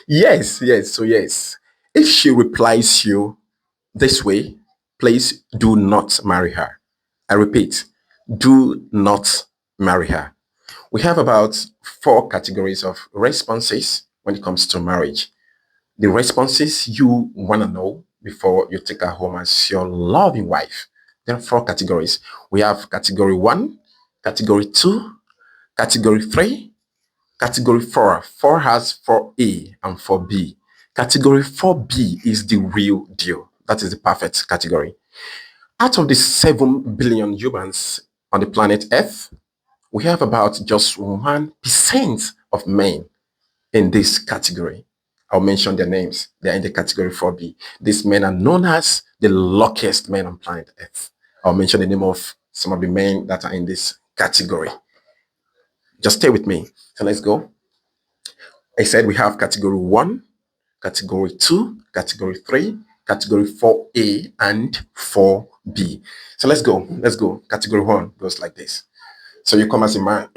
Yes, yes. So yes, if she replies you this way, please do not marry her. I repeat, do not marry her. We have about four categories of responses when it comes to marriage. The responses you want to know before you take her home as your loving wife. There are four categories. We have category one, category two, category three, category four. Four has 4A and 4B. Category 4B is the real deal. That is the perfect category. Out of the 7 billion humans on the planet Earth, we have about just 1% of men in this category. I'll mention their names. They're in the category 4B. These men are known as the luckiest men on planet Earth. I'll mention the name of some of the men that are in this category. Just stay with me. So let's go. I said we have category 1, category 2, category 3, category 4A, and 4B. So let's go. Let's go. Category 1 goes like this. So you come as a man,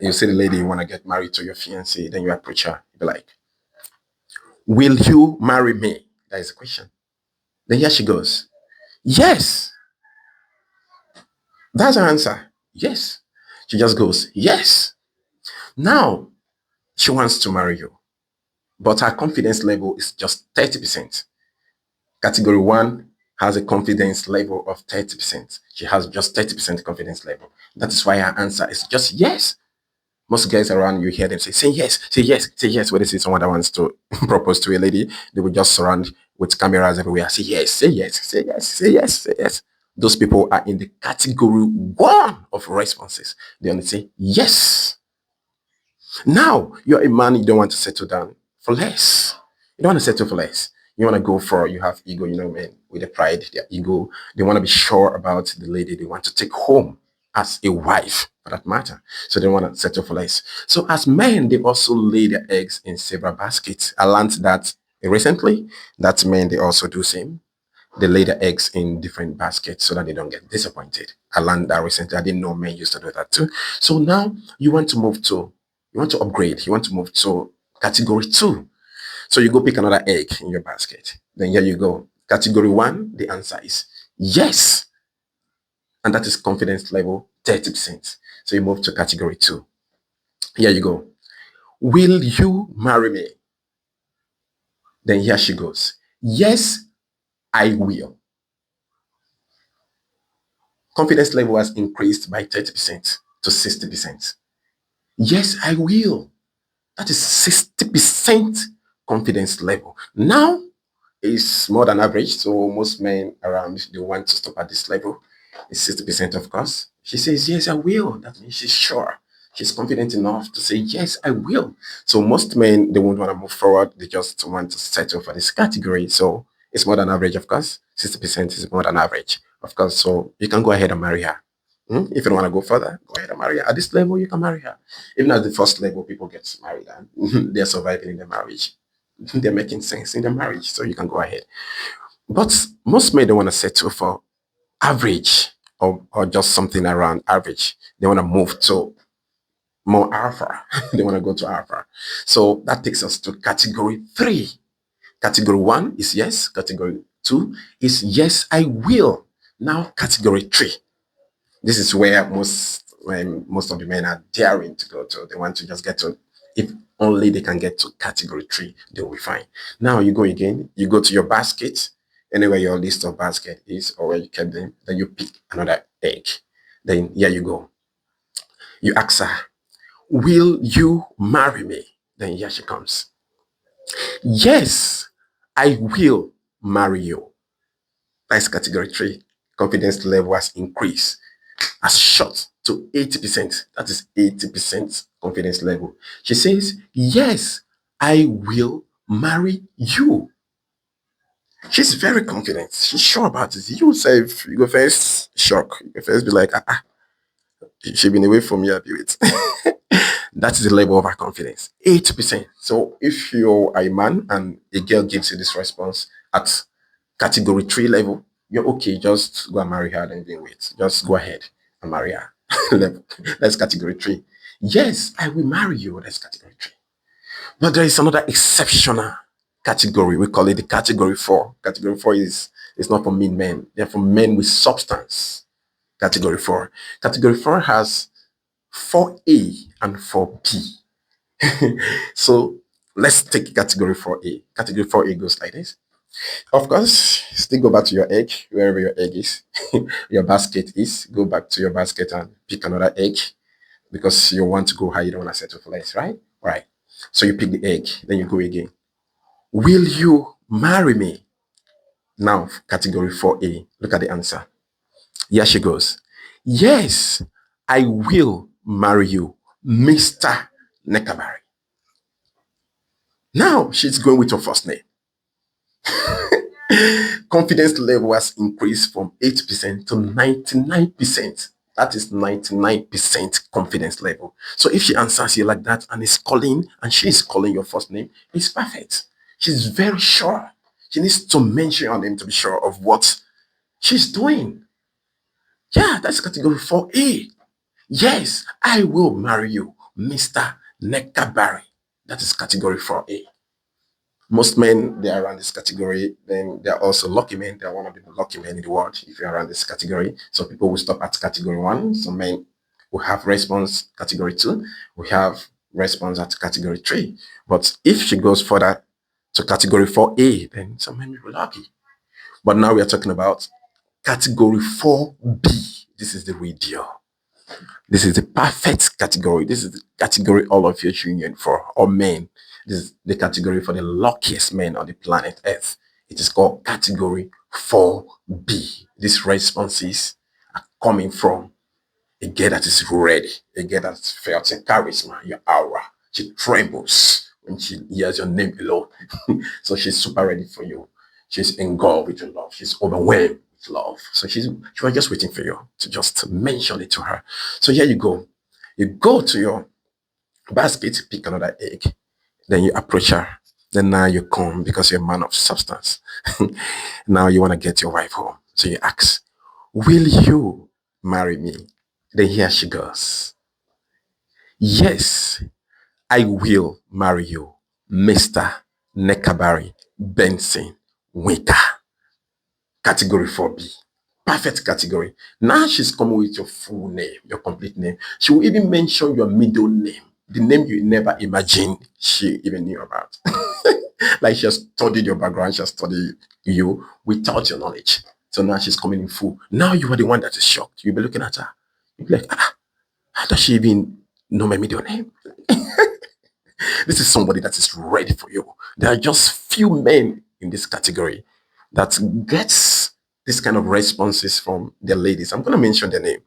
you see the lady you want to get married to your fiancé, then you approach her. You be like, will you marry me? That is the question. Then here she goes. Yes. That's her answer. Yes. She just goes, yes. Now she wants to marry you, but her confidence level is just 30%. Category 1 has a confidence level of 30%. She has just 30% confidence level. That is why her answer is just yes. Most guys around, you hear them say yes, say yes, say yes. When they see someone that wants to propose to a lady, they will just surround with cameras everywhere. Say yes, say yes, say yes, say yes, say yes. Those people are in the category 1 of responses. They only say yes. Now, you're a man, you don't want to settle down for less. You don't want to settle for less. You want to go for, you have ego, men with the pride, their ego. They want to be sure about the lady they want to take home as a wife, for that matter. So they want to settle for less. So as men, they also lay their eggs in several baskets. I learned that recently, that men, they also do same. They lay their eggs in different baskets so that they don't get disappointed. I learned that recently. I didn't know men used to do that too. So now you want to upgrade, you want to move to category 2. So you go pick another egg in your basket. Then here you go. Category 1, the answer is yes. And that is confidence level 30%. So you move to category 2. Here you go. Will you marry me? Then here she goes. Yes, I will. Confidence level has increased by 30% to 60%. Yes, I will. That is 60% confidence level. Now is more than average. So most men around, they want to stop at this level. It's 60%, of course. She says, yes, I will. That means she's sure. She's confident enough to say, yes, I will. So most men, they won't want to move forward. They just want to settle for this category. So it's more than average, of course. 60% is more than average, of course. So you can go ahead and marry her. If you don't want to go further, go ahead and marry her. At this level, you can marry her. Even at the first level, people get married and they're surviving in their marriage. They're making sense in their marriage. So you can go ahead. But most men don't want to settle for average or just something around average. They want to move to more alpha. They want to go to alpha. So that takes us to category 3. Category 1 is yes. Category 2 is yes, I will. Now category 3. This is where most of the men are daring to go to. They want to just get to, if only they can get to category 3, they'll be fine. Now you go again, you go to your basket, anywhere your list of basket is or where you kept them, then you pick another egg. Then here you go. You ask her, will you marry me? Then here she comes. Yes, I will marry you. That's category 3. Confidence level has increased, has shot to 80%. That is 80% confidence level. She says, yes, I will marry you. She's very confident. She's sure about it. You say, if you go first, shock. You go first, be like, she been away from me a bit. That is the level of her confidence. 80%. So if you're a man and a girl gives you this response at category 3 level, you're okay. Just go and marry her and then wait. Just go ahead and marry her. That's category 3. Yes, I will marry you. That's category 3. But there is another exceptional category. We call it the category four. Category four is not for mean men. They're for men with substance. Category four. Category four has 4A and 4B. So let's take category 4A. Category 4A goes like this. Of course, still go back to your egg, wherever your egg is, your basket is. Go back to your basket and pick another egg because you want to go high, you don't want to settle for less, right? Right. So you pick the egg, then you go again. Will you marry me? Now, category 4A. Look at the answer. Here she goes. Yes, I will marry you, Mr. Nekabari. Now she's going with your first name. Confidence level has increased from 8% to 99%. That is 99% confidence level. So if she answers you like that and is calling and she is calling your first name, it's perfect. She's very sure. She needs to mention your name to be sure of what she's doing. Yeah, that's category 4A. Yes, I will marry you, Mr. Nekabari. That is category 4A. Most men, they are around this category. Then they are also lucky men. They are one of the lucky men in the world if you're around this category. So people will stop at category one. Some men will have response category two. We have response at category three. But if she goes further to category 4A, then some men will be lucky. But now we are talking about category 4B. This is the real deal. This is the perfect category. This is the category all of your union for all men. This is the category for the luckiest men on the planet Earth. It is called category 4B. These responses are coming from a girl that is ready, a girl that felt a charisma, your aura. She trembles when she hears your name alone. So she's super ready for you. She's engulfed with your love. She's overwhelmed with love. So she was just waiting for you to just mention it to her. So here you go. You go to your basket, pick another egg, then you approach her. Then now you come because you're a man of substance. Now you want to get your wife home. So you ask, will you marry me? Then here she goes. Yes, I will marry you, Mr. Nekabari Benson Winker. Category 4B. Perfect category. Now she's coming with your full name, your complete name. She will even mention your middle name, the name you never imagined she even knew about. Like she has studied your background, she has studied you without your knowledge. So now she's coming in full. Now you are the one that is shocked. You'll be looking at her. You'll be like, how does she even know my middle name? This is somebody that is ready for you. There are just few men in this category that gets this kind of responses from their ladies. I'm going to mention their name.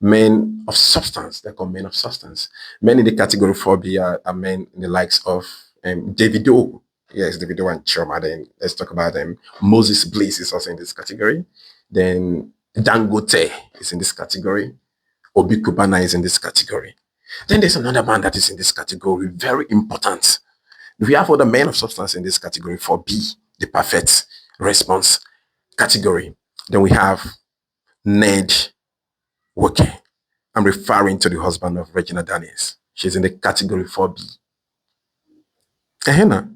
Men of substance. They're called men of substance. Men in the category 4B are men in the likes of Davido. Yes, Davido and Choma. Then let's talk about them. Moses Bliss is also in this category. Then Dangote is in this category. Obi Kubana is in this category. Then there's another man that is in this category, very important. We have other men of substance in this category for B, the perfect response category. Then we have Ned Woke. I'm referring to the husband of Regina Daniels. She's in the category 4B. Henna,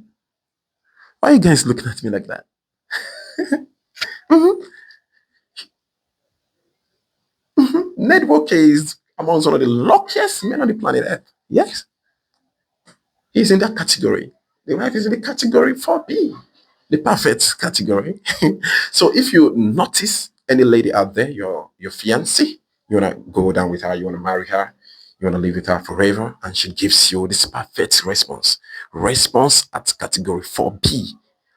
why are you guys looking at me like that? Mhm. Ned Woke is among one of the luckiest men on the planet Earth. Yes, he's in that category. The wife is in the category 4B, the perfect category. So if you notice any lady out there, your fiancé, you wanna go down with her, you wanna marry her, you wanna live with her forever, and she gives you this perfect response. Response at category 4B.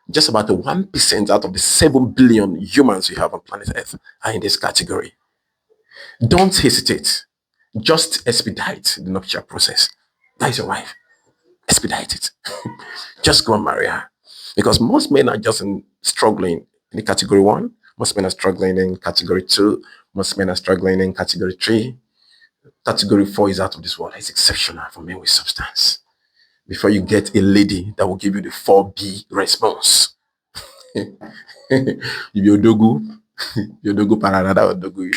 Just about the 1% out of the 7 billion humans we have on planet Earth are in this category. Don't hesitate. Just expedite the nuptial process. That is your wife. Expedite it. Just go and marry her. Because most men are just struggling in the category one. Most men are struggling in category two. Most men are struggling in category three. Category four is out of this world. It's exceptional for men with substance. Before you get a lady that will give you the 4B response. If you're dogu, you're dogu paranada or dogu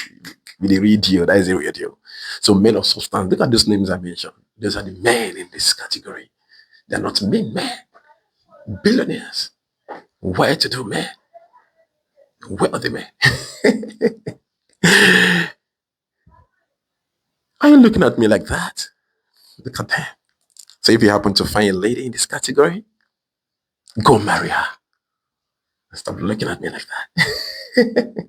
with the real deal. That is the real deal. So men of substance, look at those names I mentioned. Those are the men in this category. They're not mean men, billionaires, well-to-do men, wealthy men. Are you looking at me like that? Look at them. So if you happen to find a lady in this category, go marry her. Stop looking at me like that.